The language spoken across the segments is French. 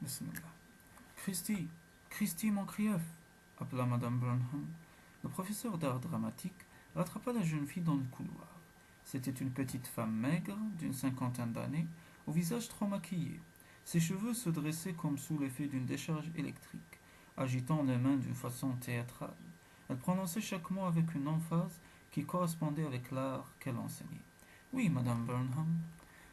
Bismillah. Christy, Christy Moncrieff, appela Madame Burnham. Le professeur d'art dramatique rattrapa la jeune fille dans le couloir. C'était une petite femme maigre, d'une cinquantaine d'années, au visage trop maquillé. Ses cheveux se dressaient comme sous l'effet d'une décharge électrique, agitant les mains d'une façon théâtrale. Elle prononçait chaque mot avec une emphase qui correspondait avec l'art qu'elle enseignait. Oui, Madame Burnham.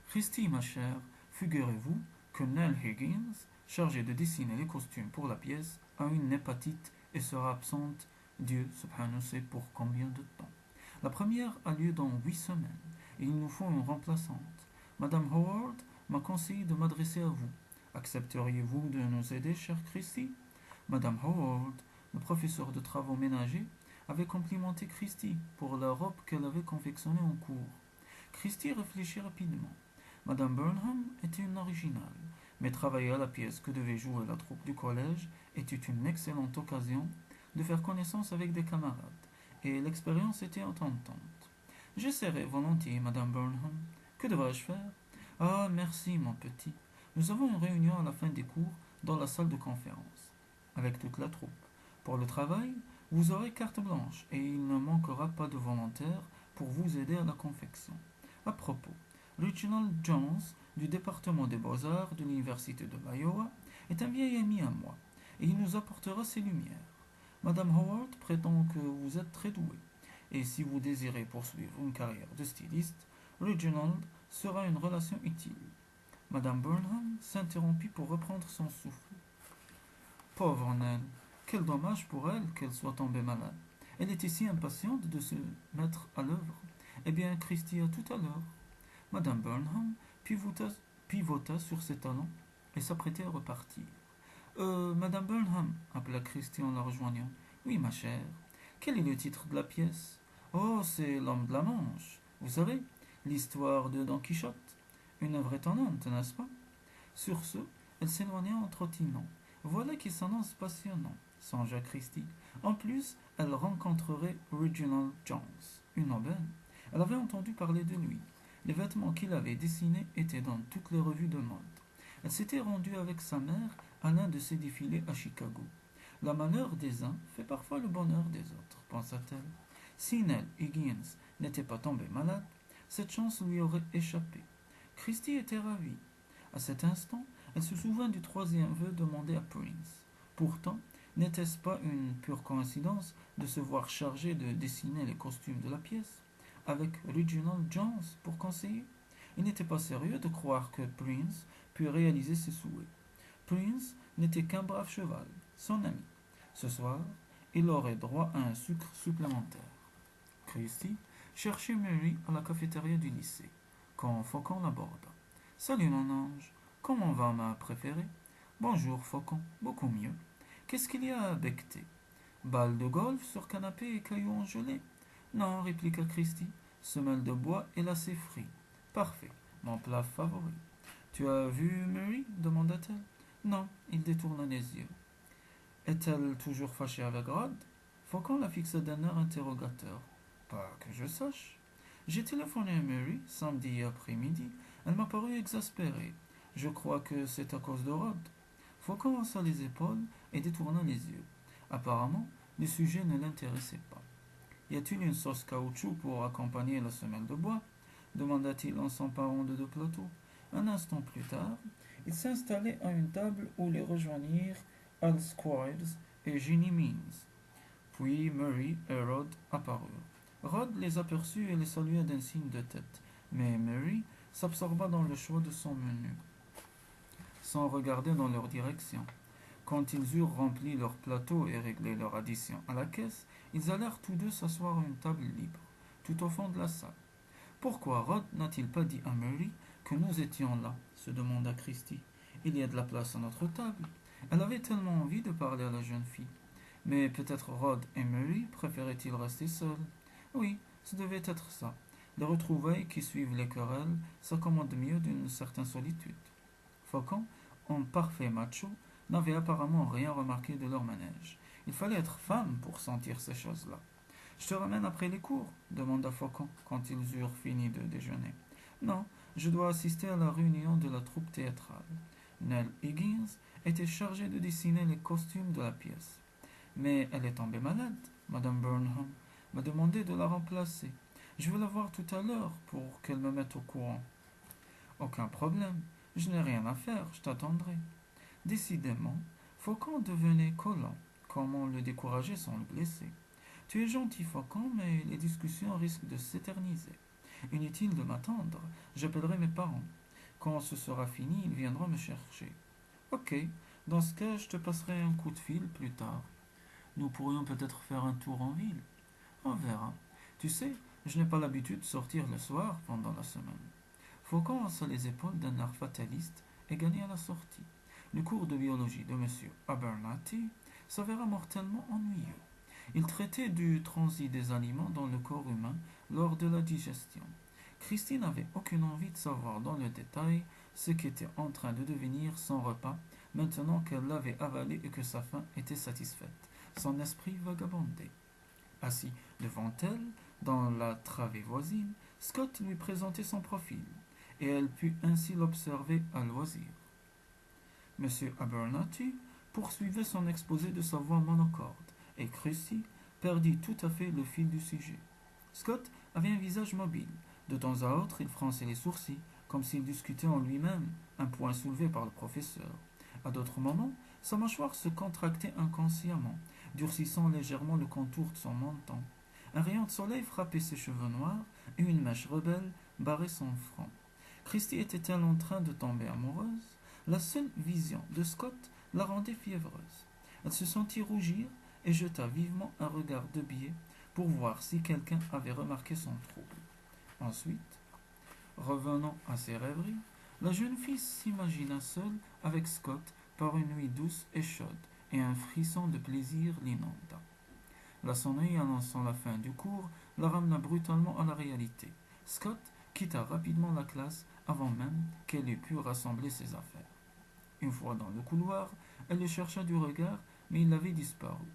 Christy, ma chère, figurez-vous que Nell Higgins, chargée de dessiner les costumes pour la pièce, a une hépatite et sera absente, Dieu subhanahu sait pour combien de temps. La première a lieu dans 8 semaines et il nous faut une remplaçante. Madame Howard m'a conseillé de m'adresser à vous. Accepteriez-vous de nous aider, chère Christy? Madame Howard, le professeur de travaux ménagers, avait complimenté Christy pour la robe qu'elle avait confectionnée en cours. Christy réfléchit rapidement. Madame Burnham était une originale, mais travailler à la pièce que devait jouer la troupe du collège était une excellente occasion de faire connaissance avec des camarades, et l'expérience était tentante. J'essaierai volontiers, Madame Burnham. Que devrais-je faire? Ah, merci, mon petit. Nous avons une réunion à la fin des cours dans la salle de conférence, avec toute la troupe. Pour le travail, vous aurez carte blanche et il ne manquera pas de volontaires pour vous aider à la confection. À propos, Reginald Jones, du département des beaux-arts de l'université de l'Iowa, est un vieil ami à moi, et il nous apportera ses lumières. Madame Howard prétend que vous êtes très doué, et si vous désirez poursuivre une carrière de styliste, Reginald sera une relation utile. Madame Burnham s'interrompit pour reprendre son souffle. Pauvre Nell, quel dommage pour elle qu'elle soit tombée malade. Elle était si impatiente de se mettre à l'œuvre. Eh bien, Christy, à tout à l'heure. Madame Burnham pivota sur ses talons et s'apprêtait à repartir. Madame Burnham, appela Christy en la rejoignant. Oui, ma chère. Quel est le titre de la pièce? Oh, c'est L'Homme de la Manche. Vous savez, l'histoire de Don Quichotte. Une œuvre étonnante, n'est-ce pas? Sur ce, elle s'éloigna en trottinant. Voilà qui s'annonce passionnant, songea Christie. En plus, elle rencontrerait Reginald Jones, une aubaine. Elle avait entendu parler de lui. Les vêtements qu'il avait dessinés étaient dans toutes les revues de mode. Elle s'était rendue avec sa mère à l'un de ses défilés à Chicago. Le malheur des uns fait parfois le bonheur des autres, pensa-t-elle. Si Nell Higgins n'était pas tombée malade, cette chance lui aurait échappé. Christie était ravie. À cet instant, elle se souvint du troisième vœu demandé à Prince. Pourtant, n'était-ce pas une pure coïncidence de se voir chargé de dessiner les costumes de la pièce, avec Reginald Jones pour conseiller? Il n'était pas sérieux de croire que Prince pût réaliser ses souhaits. Prince n'était qu'un brave cheval, son ami. Ce soir, il aurait droit à un sucre supplémentaire. Christie cherchait Mary à la cafétéria du lycée, quand Faucon l'aborda. Salut mon ange, comment va ma préférée? Bonjour Faucon, beaucoup mieux. Qu'est-ce qu'il y a à becqueter? Balle de golf sur canapé et cailloux en gelée? Non, répliqua Christie, semelle de bois et lacets frits. Parfait, mon plat favori. Tu as vu Mary? Demanda-t-elle. Non, il détourna les yeux. Est-elle toujours fâchée avec Rod? Faucon la fixa d'un air interrogateur. Pas que je sache. J'ai téléphoné à Mary samedi après-midi. Elle m'a paru exaspérée. Je crois que c'est à cause de Rod. Faucon haussa les épaules et détourna les yeux. Apparemment, le sujet ne l'intéressait pas. Y a-t-il une sauce caoutchouc pour accompagner la semelle de bois? Demanda-t-il en s'emparant de deux plateaux. Un instant plus tard, il s'installait à une table où les rejoignirent Al Squires et Ginny Means. Puis Mary et Rod apparurent. Rod les aperçut et les salua d'un signe de tête, mais Mary s'absorba dans le choix de son menu, sans regarder dans leur direction. Quand ils eurent rempli leur plateau et réglé leur addition à la caisse, ils allèrent tous deux s'asseoir à une table libre, tout au fond de la salle. Pourquoi Rod n'a-t-il pas dit à Mary que nous étions là? Se demanda Christie. Il y a de la place à notre table. Elle avait tellement envie de parler à la jeune fille. Mais peut-être Rod et Mary préféraient-ils rester seuls? Oui, ce devait être ça. Les retrouvailles qui suivent les querelles s'accommodent mieux d'une certaine solitude. Faucon, en parfait macho, n'avait apparemment rien remarqué de leur manège. Il fallait être femme pour sentir ces choses-là. Je te ramène après les cours? Demanda Faucon quand ils eurent fini de déjeuner. Non, je dois assister à la réunion de la troupe théâtrale. Nell Higgins était chargée de dessiner les costumes de la pièce. Mais elle est tombée malade. Madame Burnham m'a demandé de la remplacer. Je vais la voir tout à l'heure pour qu'elle me mette au courant. Aucun problème. Je n'ai rien à faire, je t'attendrai. Décidément, Faucon devenait collant. Comment le décourager sans le blesser? Tu es gentil, Faucon, mais les discussions risquent de s'éterniser. Inutile de m'attendre, j'appellerai mes parents. Quand ce sera fini, ils viendront me chercher. Ok, dans ce cas, je te passerai un coup de fil plus tard. Nous pourrions peut-être faire un tour en ville. On verra. Tu sais, je n'ai pas l'habitude de sortir le soir pendant la semaine. Faucon haussa les épaules d'un air fataliste et gagna la sortie. Le cours de biologie de M. Abernathy s'avéra mortellement ennuyeux. Il traitait du transit des aliments dans le corps humain lors de la digestion. Christine n'avait aucune envie de savoir dans le détail ce qu'était en train de devenir son repas maintenant qu'elle l'avait avalé et que sa faim était satisfaite. Son esprit vagabondait. Assis devant elle, dans la travée voisine, Scott lui présentait son profil, et elle put ainsi l'observer à loisir. M. Abernathy poursuivait son exposé de sa voix monocorde, et Christie perdit tout à fait le fil du sujet. Scott avait un visage mobile. De temps à autre, il fronçait les sourcils, comme s'il discutait en lui-même, un point soulevé par le professeur. À d'autres moments, sa mâchoire se contractait inconsciemment, durcissant légèrement le contour de son menton. Un rayon de soleil frappait ses cheveux noirs et une mèche rebelle barrait son front. Christie était-elle en train de tomber amoureuse? La seule vision de Scott la rendait fiévreuse. Elle se sentit rougir et jeta vivement un regard de biais pour voir si quelqu'un avait remarqué son trouble. Ensuite, revenant à ses rêveries, la jeune fille s'imagina seule avec Scott par une nuit douce et chaude, et un frisson de plaisir l'inonda. La sonnerie annonçant la fin du cours la ramena brutalement à la réalité. Scott quitta rapidement la classe avant même qu'elle eût pu rassembler ses affaires. Une fois dans le couloir, elle le chercha du regard, mais il avait disparu.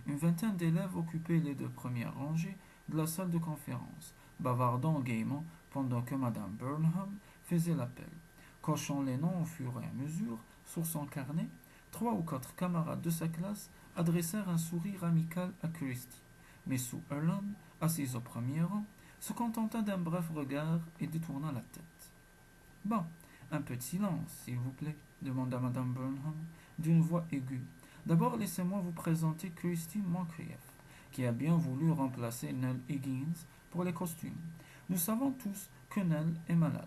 Une vingtaine d'élèves occupaient les deux premières rangées de la salle de conférence, bavardant gaiement pendant que Madame Burnham faisait l'appel. Cochant les noms au fur et à mesure sur son carnet, 3 ou 4 camarades de sa classe adressèrent un sourire amical à Christie. Mais Sue Ellen, assise au premier rang, se contenta d'un bref regard et détourna la tête. Bon, un peu de silence, s'il vous plaît, demanda Madame Burnham d'une voix aiguë. D'abord, laissez-moi vous présenter Christine Moncrieff, qui a bien voulu remplacer Nell Higgins pour les costumes. Nous savons tous que Nell est malade.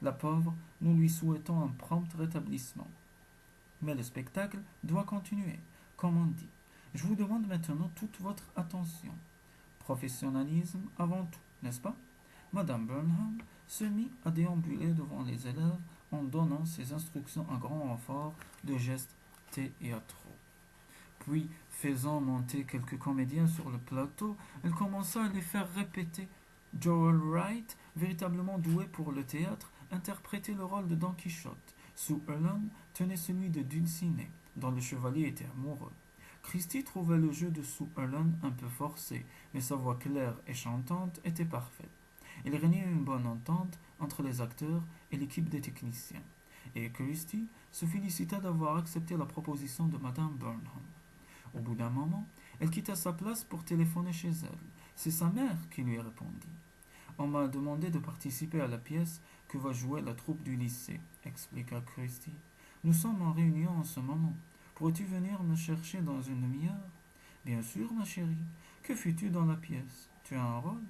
La pauvre, nous lui souhaitons un prompt rétablissement. Mais le spectacle doit continuer, comme on dit. Je vous demande maintenant toute votre attention. Professionnalisme avant tout, n'est-ce pas? Madame Burnham se mit à déambuler devant les élèves en donnant ses instructions à grand renfort de gestes théâtraux. Puis, faisant monter quelques comédiens sur le plateau, elle commença à les faire répéter. Joel Wright, véritablement doué pour le théâtre, interprétait le rôle de Don Quichotte. Sue Ellen tenait celui de Dulcinée, dont le chevalier était amoureux. Christie trouvait le jeu de Sue Ellen un peu forcé, mais sa voix claire et chantante était parfaite. Il régnait une bonne entente entre les acteurs et l'équipe des techniciens, et Christie se félicita d'avoir accepté la proposition de Madame Burnham. Au bout d'un moment, elle quitta sa place pour téléphoner chez elle. C'est sa mère qui lui répondit. On m'a demandé de participer à la pièce que va jouer la troupe du lycée, expliqua Christie. Nous sommes en réunion en ce moment. Pourrais-tu venir me chercher dans une demi-heure? Bien sûr, ma chérie. Que fais-tu dans la pièce? Tu as un rôle?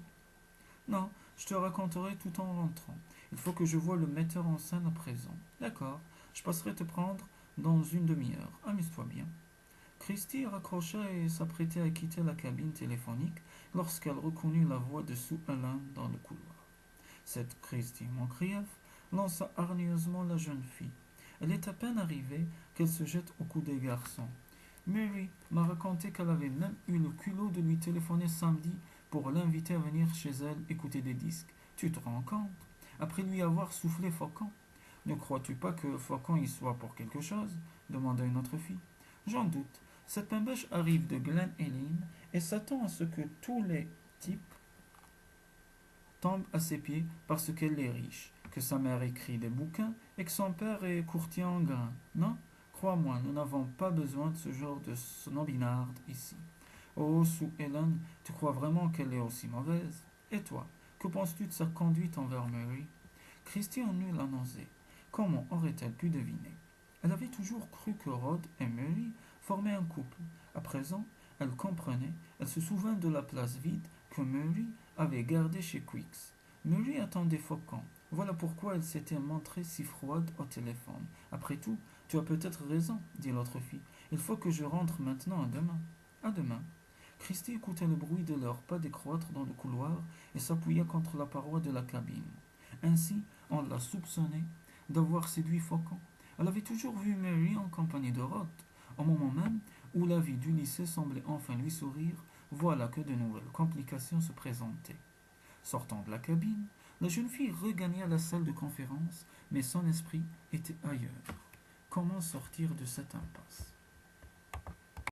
Non, je te raconterai tout en rentrant. Il faut que je voie le metteur en scène à présent. D'accord, je passerai te prendre dans une demi-heure. Amuse-toi bien. Christie raccrocha et s'apprêtait à quitter la cabine téléphonique lorsqu'elle reconnut la voix de Sue Ellen dans le couloir. Cette Christie Moncrieff lança hargneusement la jeune fille. Elle est à peine arrivée qu'elle se jette au cou des garçons. Mary m'a raconté qu'elle avait même eu le culot de lui téléphoner samedi pour l'inviter à venir chez elle écouter des disques. Tu te rends compte? Après lui avoir soufflé Faucon. Ne crois-tu pas que Faucon y soit pour quelque chose? Demanda une autre fille. J'en doute. Cette pimbèche arrive de Glen Ellyn et s'attend à ce que tous les types tombent à ses pieds parce qu'elle est riche. que sa mère écrit des bouquins et que son père est courtier en grains. Non, crois-moi, nous n'avons pas besoin de ce genre de snobinarde ici. Oh, Sue Ellen, tu crois vraiment qu'elle est aussi mauvaise? Et toi, que penses-tu de sa conduite envers Mary? Christie en eut la nausée. Comment aurait-elle pu deviner? Elle avait toujours cru que Rod et Mary formaient un couple. À présent, elle comprenait, elle se souvint de la place vide que Mary avait gardée chez Quicks. Mary attendait Faucon. Voilà pourquoi elle s'était montrée si froide au téléphone. Après tout, tu as peut-être raison, dit l'autre fille. Il faut que je rentre maintenant, à demain. À demain. Christie écoutait le bruit de leurs pas décroître dans le couloir et s'appuya contre la paroi de la cabine. Ainsi, on la soupçonnait d'avoir séduit Faucon. Elle avait toujours vu Mary en compagnie de Rod. Au moment même où la vie du lycée semblait enfin lui sourire, voilà que de nouvelles complications se présentaient. Sortant de la cabine, la jeune fille regagna la salle de conférence, mais son esprit était ailleurs. Comment sortir de cette impasse?